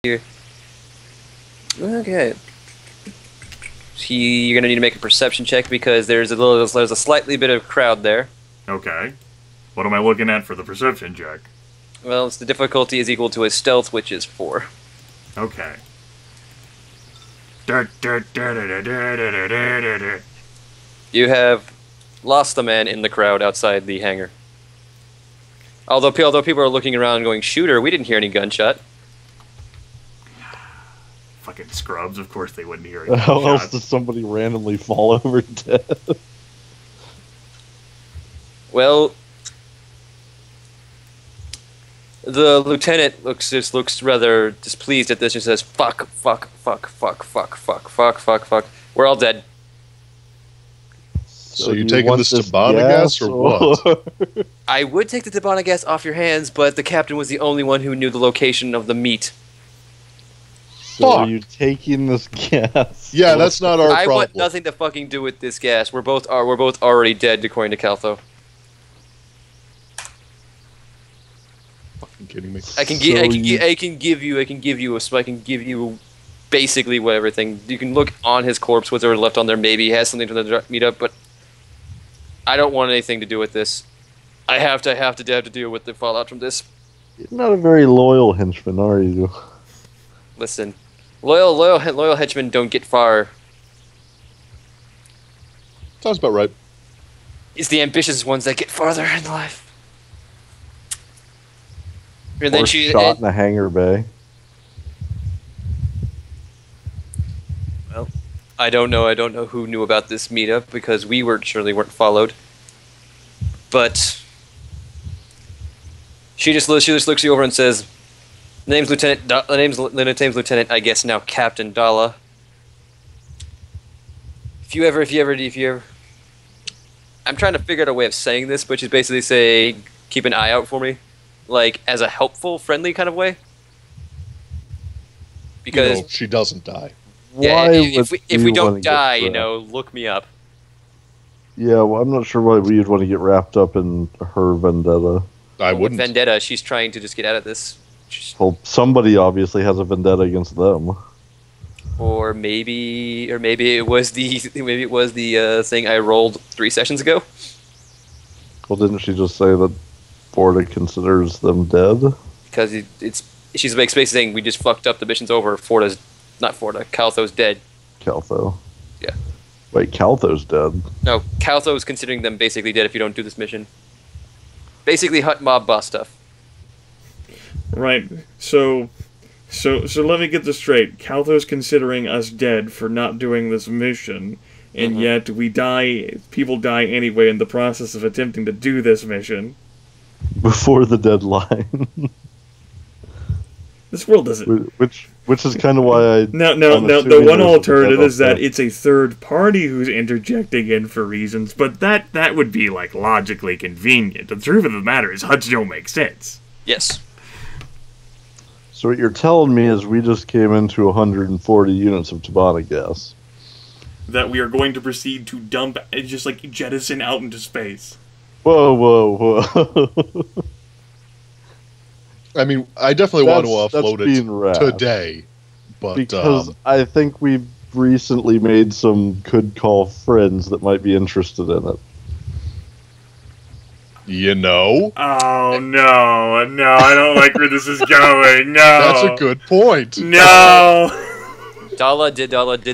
here. Okay. You're gonna need to make a perception check because there's a slightly bit of crowd there. Okay. What am I looking at for the perception check? Well, the difficulty is equal to a stealth, which is 4. Okay. You have lost the man in the crowd outside the hangar. Although people are looking around going, shooter, we didn't hear any gunshot. Fucking scrubs, of course they wouldn't hear any How else gunshots. does somebody randomly fall over dead? Well, the lieutenant looks rather displeased at this and says, fuck, fuck, fuck, fuck, fuck, fuck, fuck, fuck, fuck. We're all dead. So you taking this Tabana gas or what? I would take the Tabana gas off your hands, but the captain was the only one who knew the location of the meat. So are you taking this gas? Yeah, that's not our problem. I want nothing to fucking do with this gas. We're both already dead, according to Caltho. Fucking kidding me. I can give you basically what everything. You can look on his corpse, what's left on there. Maybe he has something from the meetup, but I don't want anything to do with this. I have to deal with the fallout from this. You're not a very loyal henchman, are you? Listen, loyal henchmen don't get far. Sounds about right. It's the ambitious ones that get farther in life. And then shot in a hangar bay. Well, I don't know who knew about this meetup because we surely weren't followed. But she just looks you over and says, "Name's Lieutenant. I guess now Captain Dala. If you ever, I'm trying to figure out a way of saying this, but she's basically say, keep an eye out for me, like as a helpful, friendly kind of way. Because she doesn't die. Yeah, if we don't die, look me up. Yeah, well, I'm not sure why we'd want to get wrapped up in her vendetta. I wouldn't. Vendetta. She's trying to just get out of this. Well, somebody obviously has a vendetta against them. Or maybe it was the thing I rolled 3 sessions ago. Well, didn't she just say that Forda considers them dead? Because she's basically saying we just fucked up. The mission's over. Caltho's dead. Caltho. Yeah. Wait, Caltho's dead? No, Caltho's considering them basically dead if you don't do this mission. Basically, Hut Mob boss stuff. Right. So let me get this straight. Caltho's considering us dead for not doing this mission, and yet we die. People die anyway in the process of attempting to do this mission before the deadline. This world doesn't. Which is kind of why I. No. The one alternative is that it's a third party who's interjecting in for reasons, but that would be like logically convenient. The truth of the matter is, Huts don't make sense. Yes. So what you're telling me is we just came into 140 units of Tabana gas. That we are going to proceed to dump, just like jettison out into space. Whoa. I mean, I definitely want to offload it today, but because I think we've recently made some could-call friends that might be interested in it. You know? Oh, no, I don't like where this is going, no! That's a good point! No! Dala did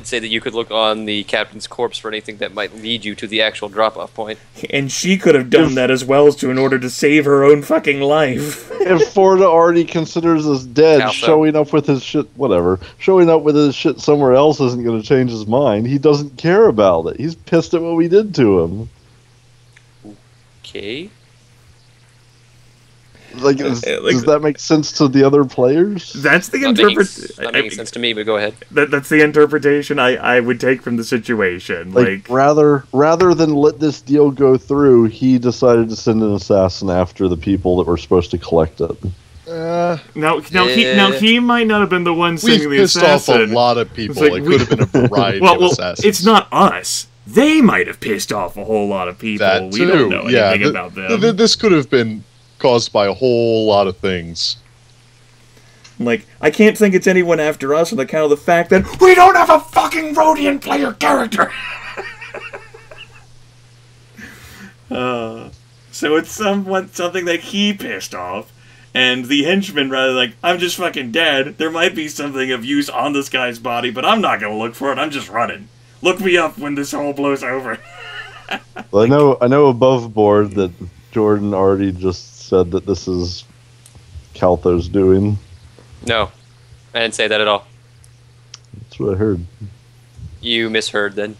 say that you could look on the captain's corpse for anything that might lead you to the actual drop-off point. And she could have done that as well in order to save her own fucking life. If Forda already considers us dead, showing up with his shit somewhere else isn't going to change his mind. He doesn't care about it. He's pissed at what we did to him. Okay. Does that make sense to the other players? That's the interpretation. Not making sense to me, but go ahead. That's the interpretation I would take from the situation. Rather than let this deal go through, he decided to send an assassin after the people that were supposed to collect it. He might not have been the one sending the assassin. We've pissed off a lot of people. It could have been a variety of assassins. It's not us. They might have pissed off a whole lot of people. That too. We don't know anything about them. This could have been caused by a whole lot of things. Like, I can't think it's anyone after us on account of the fact that we don't have a fucking Rodian player character! So it's something that he pissed off, and the henchman, rather like, I'm just fucking dead, there might be something of use on this guy's body, but I'm not gonna look for it, I'm just running. Look me up when this all blows over. Well, I know above board that Jordan already just said that this is Caltho's doing. No, I didn't say that at all. That's what I heard. You misheard then.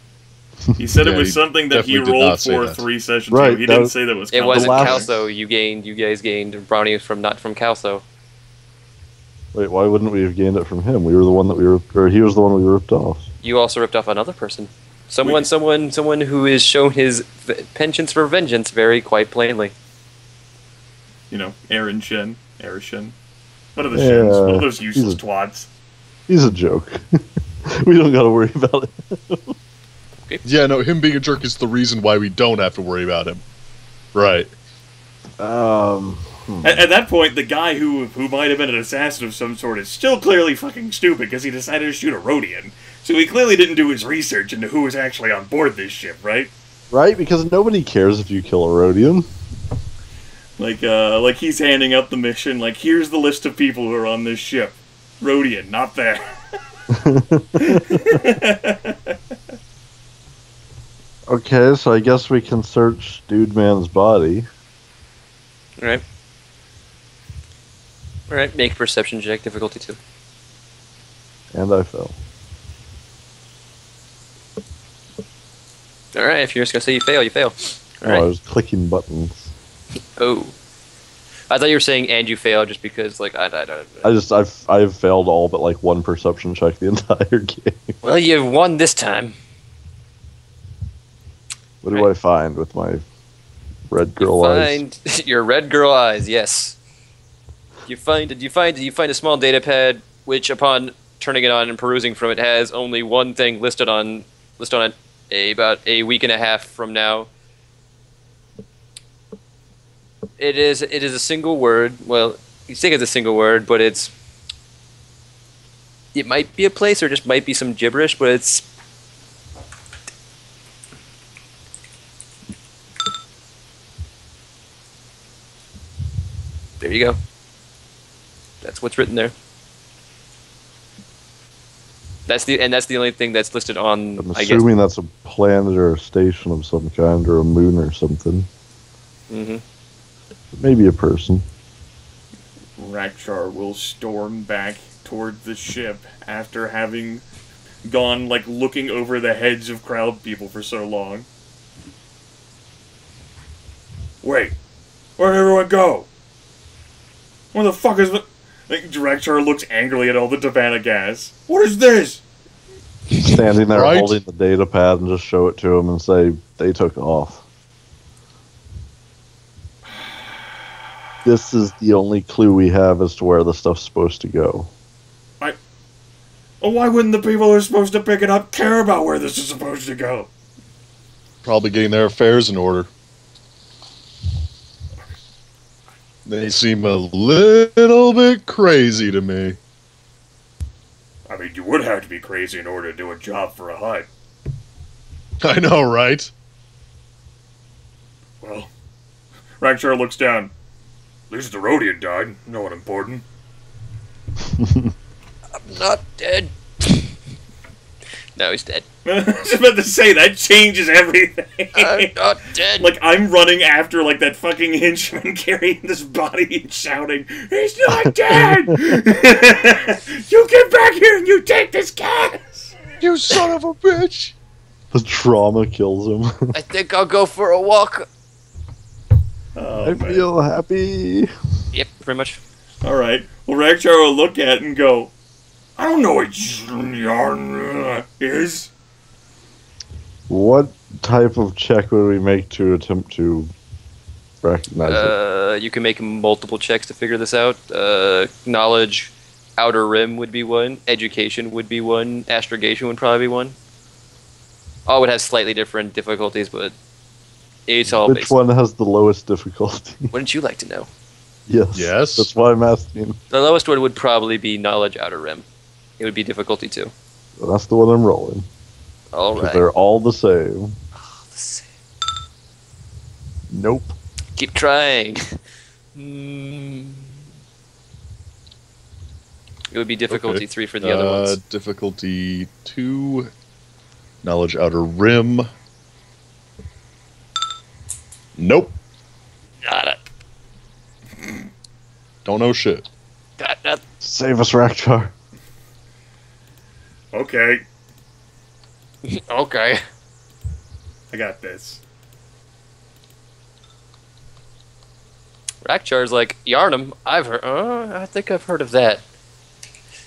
He said it was something that he rolled for 3 sessions ago. He didn't say that was Caltho. It wasn't Caltho. You guys gained brownie not from Caltho. Wait, why wouldn't we have gained it from him? We were the one that he was the one we ripped off. You also ripped off another person. Someone who has shown his penchants for vengeance very quite plainly. You know, Aaron Shen. What are the Shens? What are those useless twats? He's a joke. We don't gotta worry about it. Okay. Yeah, no, him being a jerk is the reason why we don't have to worry about him. Right. At that point, the guy who might have been an assassin of some sort is still clearly fucking stupid because he decided to shoot a Rodian. So he clearly didn't do his research into who was actually on board this ship, right? Right, because nobody cares if you kill a Rodian. Like he's handing out the mission, like, here's the list of people who are on this ship. Rodian, not there. Okay, so I guess we can search Dude Man's body. Alright, make perception check, difficulty 2. And I fell. Alright, if you're just gonna say you fail, you fail. Alright. Oh, I was clicking buttons. Oh. I thought you were saying and you fail just because, like, I've failed all but, like, one perception check the entire game. Well, you won this time. What do I find with my red girl eyes? Your red girl eyes, yes. You find a small data pad, which upon turning it on and perusing from it has only one thing listed on it about a week and a half from now. It is a single word. Well, you think it's a single word, but it might be a place or just might be some gibberish, but it's there you go. That's what's written there. That's the only thing that's listed on. I'm assuming that's a planet or a station of some kind, or a moon or something. Mm-hmm. Maybe a person. Rakcharr will storm back toward the ship after having gone, like, looking over the heads of crowd people for so long. Wait, where'd everyone go? Where the fuck is the... Like, Rakcharr looks angrily at all the Tavanna gas. What is this? Standing there holding the data pad and just show it to him and say, they took off. This is the only clue we have as to where the stuff's supposed to go. Why wouldn't the people who are supposed to pick it up care about where this is supposed to go? Probably getting their affairs in order. They seem a little bit crazy to me. I mean, you would have to be crazy in order to do a job for a Hutt. I know, right? Well, Rakcharr looks down. At least the Rodian died. No one important. I'm not dead. No, he's dead. I was about to say, that changes everything. I'm not dead. Like, I'm running after, like, that fucking henchman carrying this body and shouting, he's not dead! You get back here and you take this gas! You son of a bitch! The trauma kills him. I think I'll go for a walk. Oh, I feel happy. Yep, pretty much. Alright. Well, Rakcharr will look at it and go, I don't know what yarn is. What type of check would we make to attempt to recognize it? You can make multiple checks to figure this out. Knowledge, outer rim would be one. Education would be one. Astrogation would probably be one. All would have slightly different difficulties, but it's all Which one has the lowest difficulty? Wouldn't you like to know? Yes. Yes. That's why I'm asking. The lowest one would probably be Knowledge Outer Rim. It would be difficulty 2. That's the one I'm rolling. All Because right. they're all the same. Nope. Keep trying. It would be difficulty 3 for the other ones. Difficulty 2. Knowledge Outer Rim. Nope. Got it. Don't know shit. Got it. Save us, Rakcharr. Okay, Okay. I got this. Rakchar's like, Yarnum, I've heard. I think I've heard of that.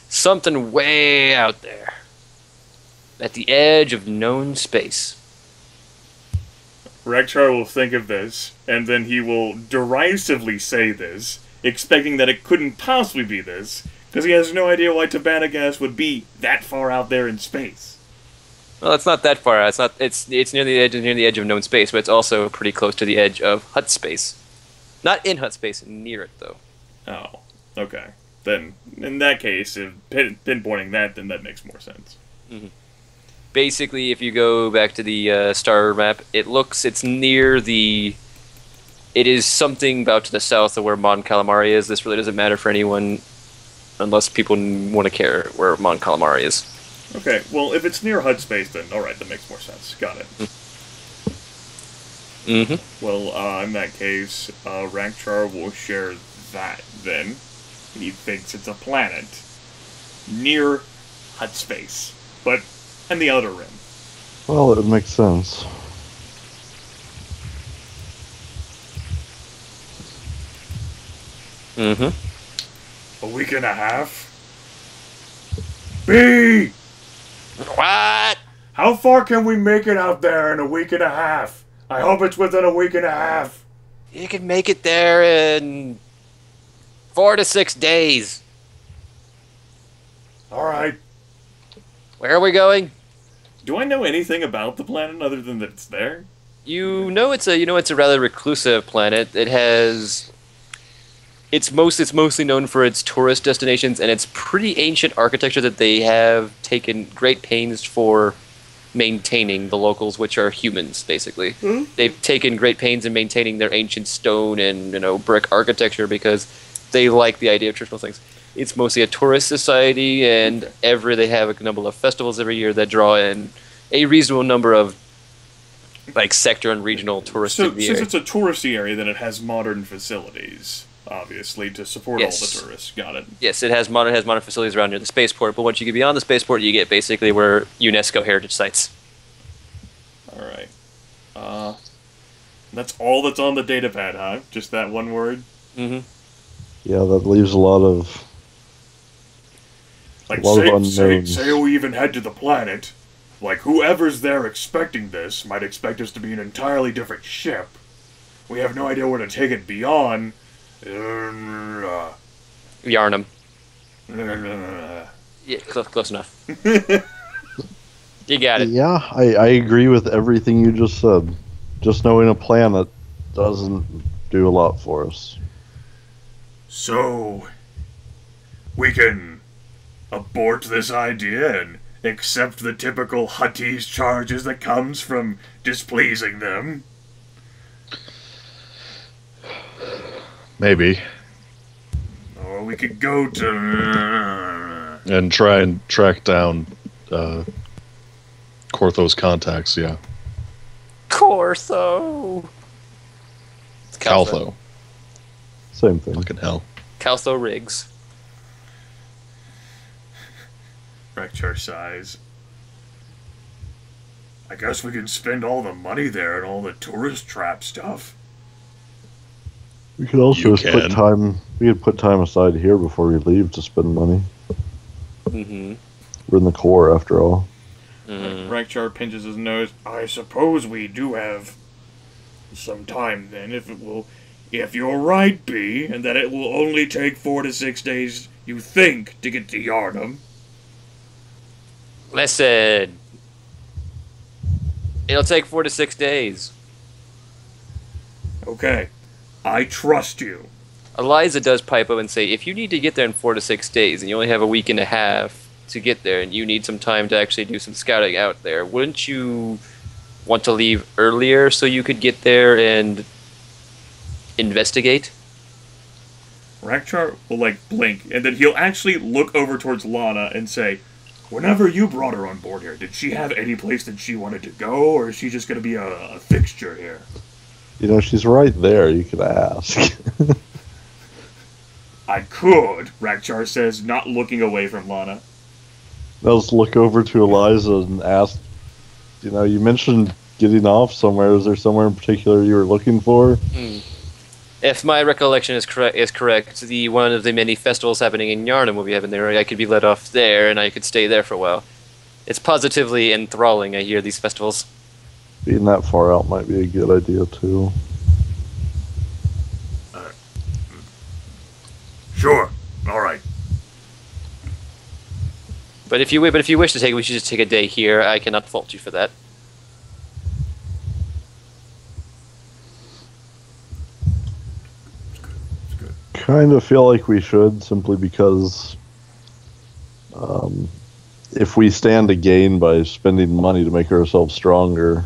Something way out there. At the edge of known space. Rakcharr will think of this, and then he will derisively say this, expecting that it couldn't possibly be this, because he has no idea why Tabanagas would be that far out there in space. Well, it's not that far out. It's not. It's near the edge of known space, but it's also pretty close to the edge of hut space. Not in hut space, near it though. Oh, okay. Then, in that case, if pinpointing that, then that makes more sense. Basically, if you go back to the star map, it's near the. It is something about to the south of where Mon Calamari is. This really doesn't matter for anyone, unless people want to care where Mon Calamari is. Okay, well, if it's near HUD space, then alright, that makes more sense. Got it. Well, in that case, Rakcharr will share that, then. He thinks it's a planet near HUD space, but in the outer rim. Well, it would make sense. A week and a half? B! What? How far can we make it out there in a week and a half? I hope it's within a week and a half. You can make it there in 4 to 6 days. Alright. Where are we going? Do I know anything about the planet other than that it's there? You know it's a rather reclusive planet. It's mostly known for its tourist destinations and its pretty ancient architecture that they have taken great pains for maintaining, the locals, which are humans, basically. They've taken great pains in maintaining their ancient stone and brick architecture because they like the idea of traditional things. It's mostly a tourist society, and they have a number of festivals every year that draw in a reasonable number of sector and regional tourists. So, since it's a touristy area, then it has modern facilities, obviously, to support all the tourists. Got it. Yes, it has modern facilities around near the spaceport, but once you get beyond the spaceport, you get basically where UNESCO heritage sites. Alright. That's all that's on the datapad, huh? Just that one word? Yeah, that leaves a lot of... say we even head to the planet. Whoever's there expecting this might expect us to be an entirely different ship. We have no idea where to take it beyond. Yarnum. Yeah, close enough. You got it. Yeah, I agree with everything you just said. Just knowing a planet doesn't do a lot for us. So, we can abort this idea and accept the typical Huttese charges that comes from displeasing them? Maybe. Or we could go to... And try and track down Cortho's contacts, yeah. Cortho. It's Caltho. Same thing. Fucking hell. Caltho Riggs. Rakcharr sighs. I guess we can spend all the money there and all the tourist trap stuff. We could also You just put can. time. We could put time aside here before we leave to spend money. We're in the core, after all. Rakcharr pinches his nose. I suppose we do have some time then, if you're right, B, and that it will only take 4 to 6 days, you think, to get to Yarnum. Listen. It'll take 4 to 6 days. Okay, I trust you. Eliza does pipe up and say, if you need to get there in 4 to 6 days, and you only have a week and a half to get there, and you need some time to actually do some scouting out there, wouldn't you want to leave earlier so you could get there and investigate? Rakcharr will, like, blink, and then he'll actually look over towards Laana and say, whenever you brought her on board here, did she have any place that she wanted to go, or is she just going to be a fixture here? You know, she's right there. You could ask. I could, Rakcharr says, not looking away from Laana. I'll just look over to Eliza and ask, you know, you mentioned getting off somewhere. Is there somewhere in particular you were looking for? If my recollection is correct, one of the many festivals happening in Yharnam will be having there. I could be let off there, and I could stay there for a while. It's positively enthralling, I hear, these festivals. Being that far out might be a good idea, too. Sure. All right. But if you wish to take it, we should just take a day here. I cannot fault you for that. Kind of feel like we should, simply because if we stand to gain by spending money to make ourselves stronger,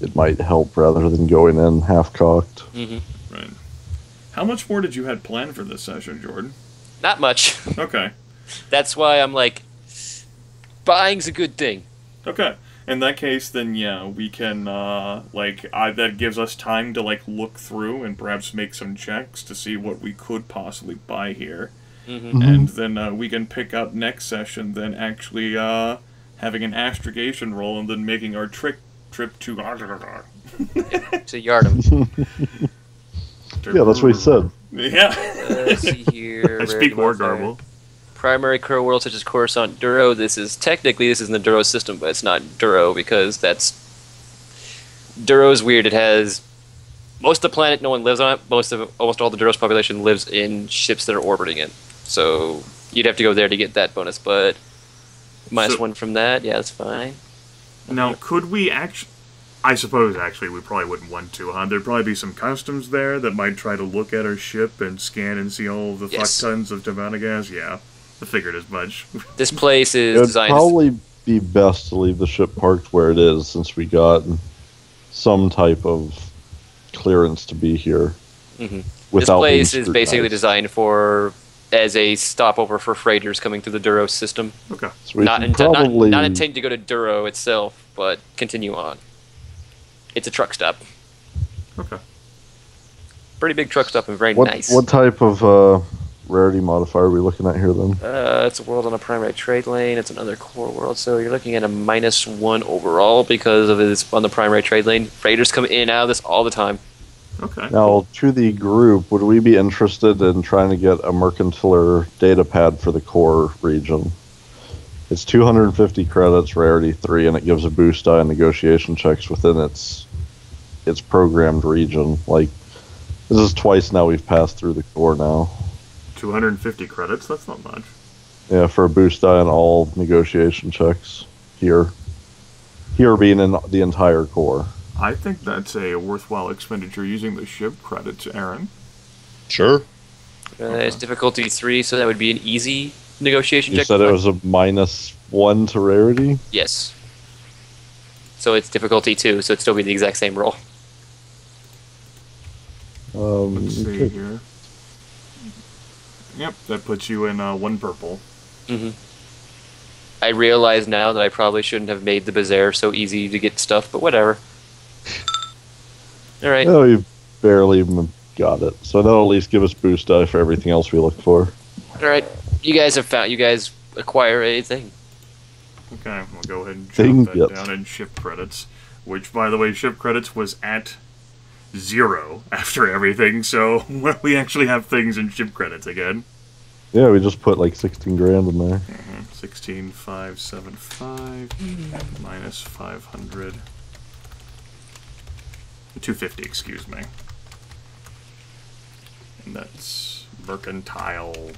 it might help rather than going in half-cocked. Mm-hmm. Right. How much more did you had planned for this session, Jordan? Not much. Okay. That's why I'm like, buying's a good thing. Okay. In that case, then yeah, we can, that gives us time to, like, look through and perhaps make some checks to see what we could possibly buy here. Mm-hmm. And then we can pick up next session, then actually having an astrogation roll and then making our trip to... To Yharnam. Yeah, that's what he said. Yeah. Let's see here. I speak war garble. Primary Crow world such as Coruscant Duro. This is in the Duro system, but it's not Duro because Duro's weird. It has most of the planet, no one lives on it. Almost all the Duro's population lives in ships that are orbiting it. So you'd have to go there to get that bonus, but -1 from that, yeah, that's fine. Now, could we actually... I suppose, actually, we probably wouldn't want to, huh? There'd probably be some customs there that might try to look at our ship and scan and see all the fuck tons of Tivana gas. Yeah, I figured as much. This place is It would designed... probably be best to leave the ship parked where it is, since we got some type of clearance to be here. Mm-hmm. Without This place being is basically scrutinized. designed as a stopover for freighters coming through the Duro system. Okay. So we Not should probably... not intended to go to Duro itself, but continue on. It's a truck stop. Okay. Pretty big truck stop and very What, nice. what type of rarity modifier are we looking at here, then? It's a world on a primary trade lane. It's another core world, so you're looking at a -1 overall because of it's on the primary trade lane. Freighters come in and out of this all the time. Okay. Now, to the group, would we be interested in trying to get a mercantile data pad for the core region? It's 250 credits, rarity 3, and it gives a boost die and negotiation checks within its programmed region. Like, this is twice now we've passed through the core now. 250 credits? That's not much. Yeah, for a boost die on all negotiation checks here. Here being in the entire core. I think that's a worthwhile expenditure using the ship credits, Aaron. Sure. It's difficulty 3, so that would be an easy negotiation You check. said it was a -1 to rarity? Yes. So it's difficulty 2, so it'd still be the exact same roll. Let's see Okay. here. Yep, that puts you in 1 purple. Mm-hmm. I realize now that I probably shouldn't have made the bazaar so easy to get stuff, but whatever. Alright. No, you barely got it. So that'll at least give us boost die for everything else we look for. Alright. You guys acquire a thing. Okay, we'll go ahead and Thing jump that gets. down in ship credits. Which, by the way, ship credits was at 0 after everything, so we actually have things in ship credits again. Yeah, we just put like 16 grand in there. 16,575 minus 500. 250, excuse me. And that's mercantile.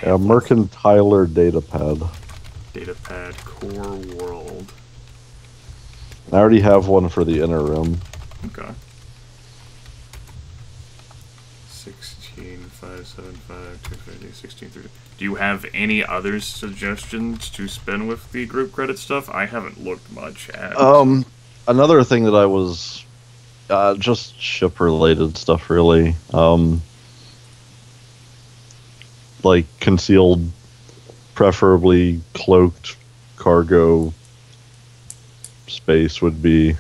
A mercantiler data pad. Datapad core world. I already have one for the inner room. Okay. 75, 250, 16, 30. Do you have any other suggestions to spend with the group credit stuff? I haven't looked much at. Another thing that I was just ship related stuff really. Like concealed, preferably cloaked cargo space would be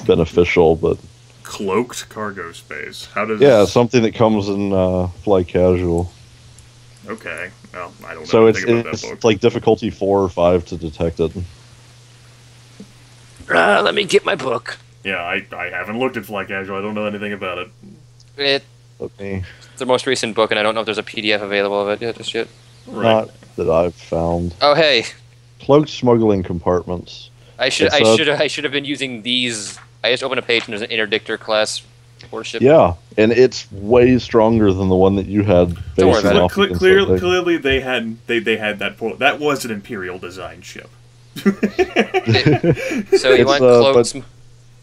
beneficial, but cloaked cargo space. How does? Yeah, something that comes in fly casual. Okay, well, I don't know. So anything about that book. it's like difficulty 4 or 5 to detect it. Let me get my book. Yeah, I haven't looked at fly casual. I don't know anything about it. It's the most recent book, and I don't know if there's a PDF available of it yet. Just yet. Right. Not that I've found. Oh hey, Cloaked smuggling compartments. I should have been using these. I just opened a page and there's an interdictor class warship. Yeah, and it's way stronger than the one that you had. Don't worry about it. Clearly, they had that. That was an Imperial design ship. So you want cloaked?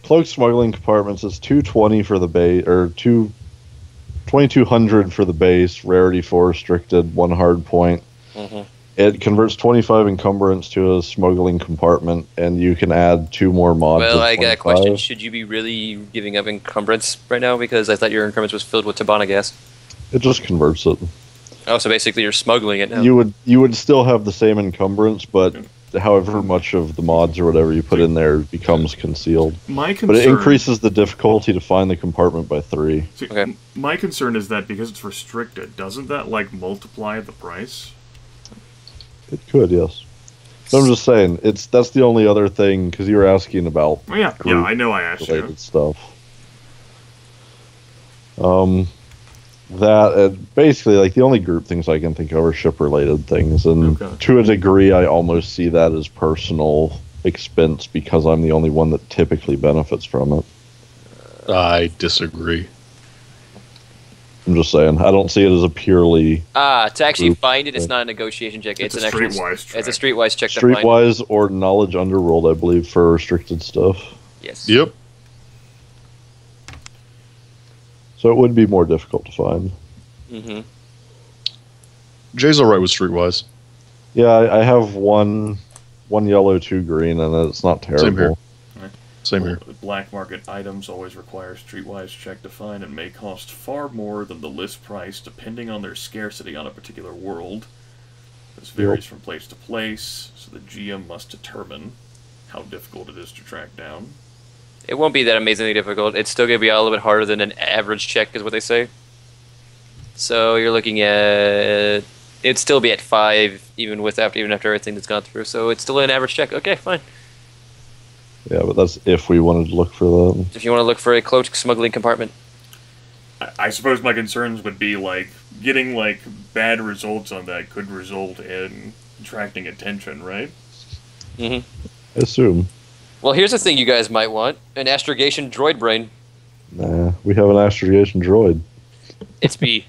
Cloaked smuggling compartments is 220 for the base, or 2200 for the base. Rarity 4 restricted, 1 hard point. Mm-hmm. It converts 25 encumbrance to a smuggling compartment, and you can add 2 more mods. Well, I got a question. Should you be really giving up encumbrance right now? Because I thought your encumbrance was filled with Tabana gas. It just converts it. Oh, so basically you're smuggling it now. You would still have the same encumbrance, but however much of the mods or whatever you put in there becomes concealed. But it increases the difficulty to find the compartment by 3. See, okay. My concern is that because it's restricted, doesn't that like multiply the price? It could, yes. But I'm just saying, that's the only other thing, because you were asking about yeah, I know I asked you. Stuff. That, basically, like, the only group things I can think of are ship-related things, and to a degree, I almost see that as personal expense, because I'm the only one that typically benefits from it. I disagree. I'm just saying, I don't see it as a purely... to actually find it, it's not a negotiation check. It's an streetwise check. It's a streetwise check to find it. Streetwise it. or knowledge underworld, I believe, for restricted stuff. Yes. Yep. So it would be more difficult to find. Mm-hmm. Jay's alright with streetwise. Yeah, I have one yellow, 2 green, and it's not terrible. Same here. Same here. Black market items always require streetwise check to find and may cost far more than the list price depending on their scarcity on a particular world. This varies from place to place, so the GM must determine how difficult it is to track down. It won't be that amazingly difficult. It's still going to be a little bit harder than an average check, is what they say. So you're looking at... It'd still be at 5, even after everything that's gone through. So it's still an average check. Okay, fine. Yeah, but that's if we wanted to look for that. If you want to look for a cloaked smuggling compartment. I suppose my concerns would be, like, getting, like, bad results on that could result in attracting attention, right? Mm-hmm. I assume. Well, here's the thing you guys might want. An astrogation droid brain. Nah, we have an astrogation droid. It's B.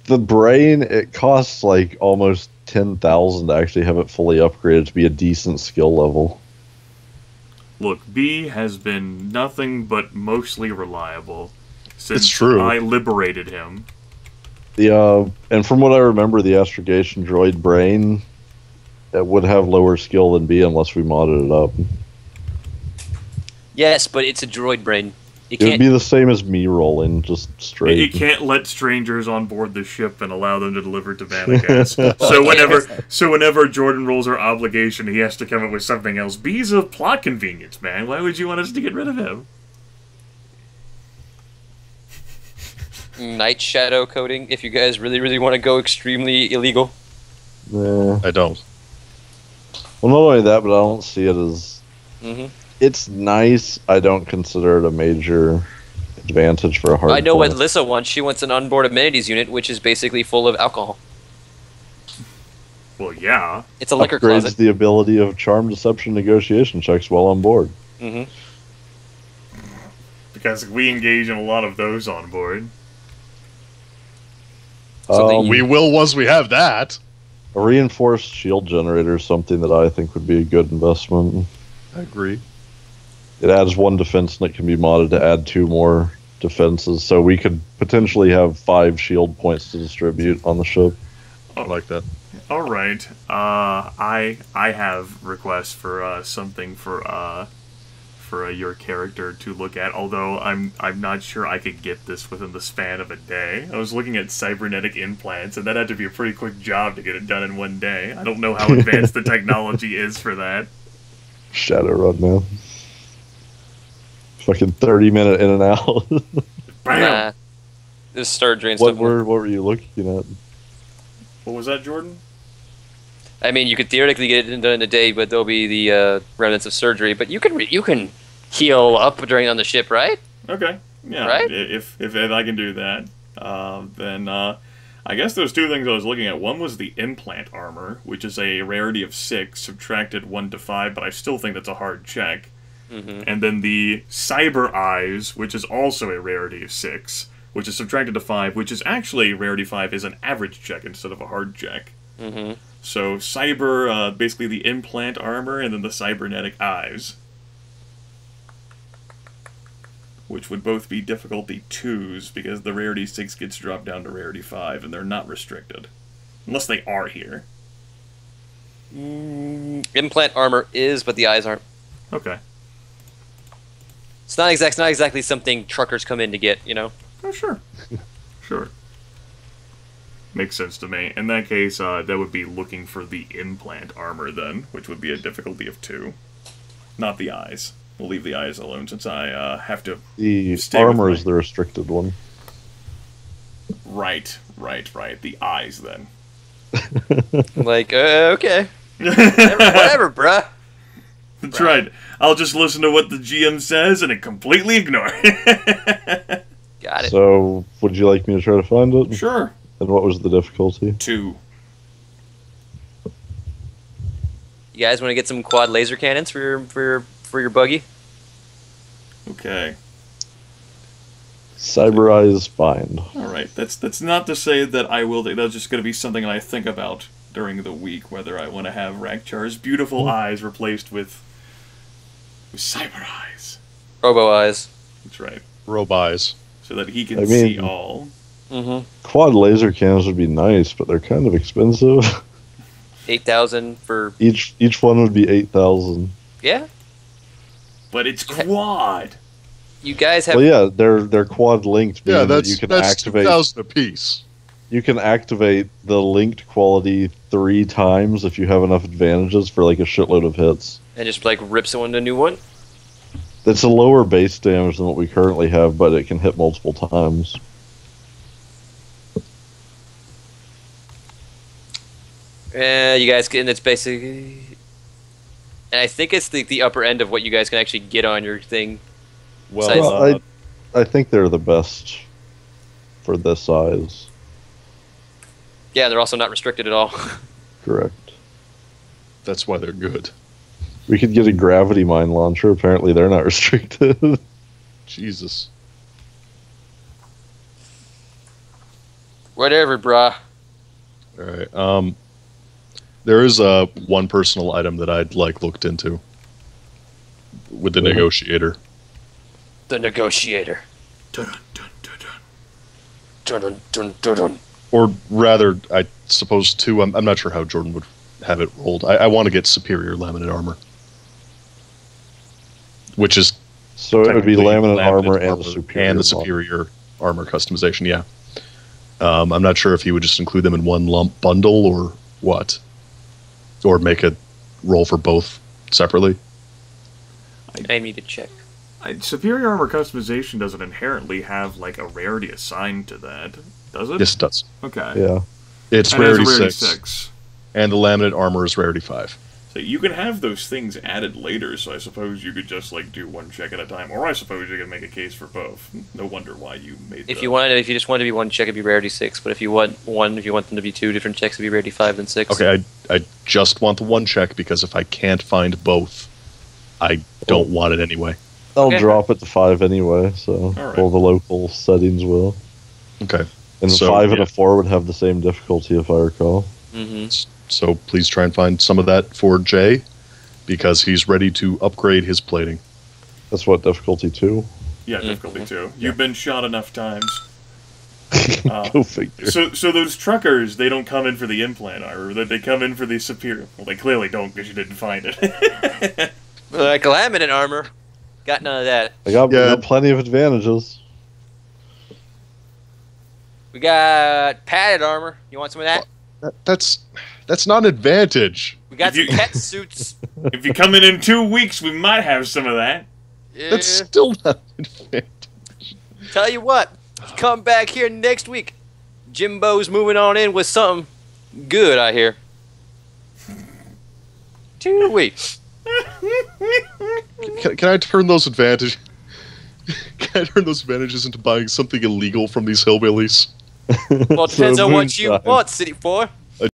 The brain, it costs, like, almost 10,000 to actually have it fully upgraded to be a decent skill level. Look, B has been nothing but mostly reliable since it's true. I liberated him. And from what I remember, the astrogation droid brain, it would have lower skill than B unless we modded it up. Yes, but it's a droid brain. It would be the same as me rolling, just straight. It can't let strangers on board the ship and allow them to deliver Tabana gas. So whenever Jordan rolls our obligation, he has to come up with something else. B's a plot convenience, man. Why would you want us to get rid of him? Night shadow coding, if you guys really, really want to go extremely illegal. Nah. I don't. Well, not only that, but I don't see it as... Mm-hmm. It's nice. I don't consider it a major advantage for a hard. I know what Lissa wants. She wants an onboard amenities unit, which is basically full of alcohol. Well, yeah. It's a liquor Upgrades closet. The ability of charm, deception, negotiation checks while on board. Mm-hmm. Because we engage in a lot of those on board. We will once we have that. A reinforced shield generator is something that I think would be a good investment. I agree. It adds 1 defense and it can be modded to add 2 more defenses, so we could potentially have 5 shield points to distribute on the ship. I like that. All right. I have requests for something for your character to look at. Although I'm not sure I could get this within the span of a day. I was looking at cybernetic implants, and that had to be a pretty quick job to get it done in one day. I don't know how advanced the technology is for that. Shadowrun, man. Fucking 30-minute in and out. Bam! This star drain What stuff. were you looking at? What was that, Jordan? I mean, you could theoretically get it done in a day, but there'll be the remnants of surgery. But you can heal up during on the ship, right? Okay. Yeah. Right? If I can do that, then I guess those 2 things I was looking at. One was the implant armor, which is a rarity of 6, subtracted 1 to 5, but I still think that's a hard check. Mm-hmm. And then the cyber eyes, which is also a rarity of 6, which is subtracted to 5, which is actually rarity 5 is an average check instead of a hard check. Mm-hmm. So cyber, basically the implant armor, and then the cybernetic eyes, which would both be difficulty 2s, because the rarity 6 gets dropped down to rarity 5, and they're not restricted. Unless they are here. Implant armor is, but the eyes aren't. Okay. It's not exactly something truckers come in to get, you know? Oh, sure. Sure. Makes sense to me. In that case, that would be looking for the implant armor, then, which would be a difficulty of 2. Not the eyes. We'll leave the eyes alone, since I have to... The stay armor with is the restricted one. Right. The eyes, then. Like, okay. Whatever, bruh. That's right. I'll just listen to what the GM says and completely ignore it. Got it. So, would you like me to try to find it? Sure. And what was the difficulty? 2. You guys want to get some quad laser cannons for your buggy? Okay. Cyber Eyes find. Alright. That's not to say that I will... That's just going to be something I think about during the week, whether I want to have Rakcharr's beautiful eyes replaced with cyber eyes. Robo eyes. That's right. Eyes. So that he can I mean- see all. Mm-hmm. Quad laser cannons would be nice, but they're kind of expensive. 8,000 for... Each one would be 8,000. Yeah? But it's quad! You guys have... Well, yeah, they're quad linked. Yeah, meaning that that's you can that's activate. 2,000 apiece. You can activate the linked quality 3 times if you have enough advantages for like a shitload of hits. And just, like, rip someone a new one? It's a lower base damage than what we currently have, but it can hit multiple times. You guys can... It's basically... And I think it's the upper end of what you guys can actually get on your thing. Size. Well, I think they're the best for this size. Yeah, they're also not restricted at all. Correct. That's why they're good. We could get a gravity mine launcher. Apparently, they're not restricted. Jesus. Whatever, brah. All right. There is one personal item that I'd like looked into with the negotiator. The negotiator. Dun, dun, dun, dun. Dun, dun, dun, dun, dun. Or rather, I suppose two. I'm not sure how Jordan would have it rolled. I want to get superior laminate armor, which is So it would be technically laminate armor and superior. and the superior armor customization. Yeah. I'm not sure if he would just include them in one lump bundle or what, or make a roll for both separately. I need to check. Superior armor customization doesn't inherently have like a rarity assigned to that, does it? Yes, it does. Okay. Yeah. It's And it has a rarity 6, and the laminate armor is rarity 5. So you can have those things added later, so I suppose you could just like do one check at a time, or I suppose you could make a case for both. No wonder why you made. If you just wanted to be one check, it'd be rarity 6. But if you want them to be 2 different checks, it'd be rarity 5 then 6. Okay, I just want the one check because if I can't find both, I don't want it anyway. I'll Okay. drop it to 5 anyway, so Alright. all the local settings will. Okay. And a So, 5 and yeah. a 4 would have the same difficulty, if I recall. Mm-hmm. So please try and find some of that for Jay, because he's ready to upgrade his plating. That's what, difficulty 2? Yeah, difficulty 2. You've been shot enough times. Go figure. So those truckers, they don't come in for the implant armor, they come in for the superior. Well, they clearly don't because you didn't find it. Like laminate armor. Got none of that. I got plenty of advantages. We got padded armor. You want some of that? That's not an advantage. We got some pet suits. If you come in 2 weeks, we might have some of that. Yeah. That's still not an advantage. Tell you what, come back here next week. Jimbo's moving on in with something good, I hear. 2 weeks. Can I turn those advantages? Can I turn those advantages into buying something illegal from these hillbillies? Well, it depends on what you moonshine. want, City 4.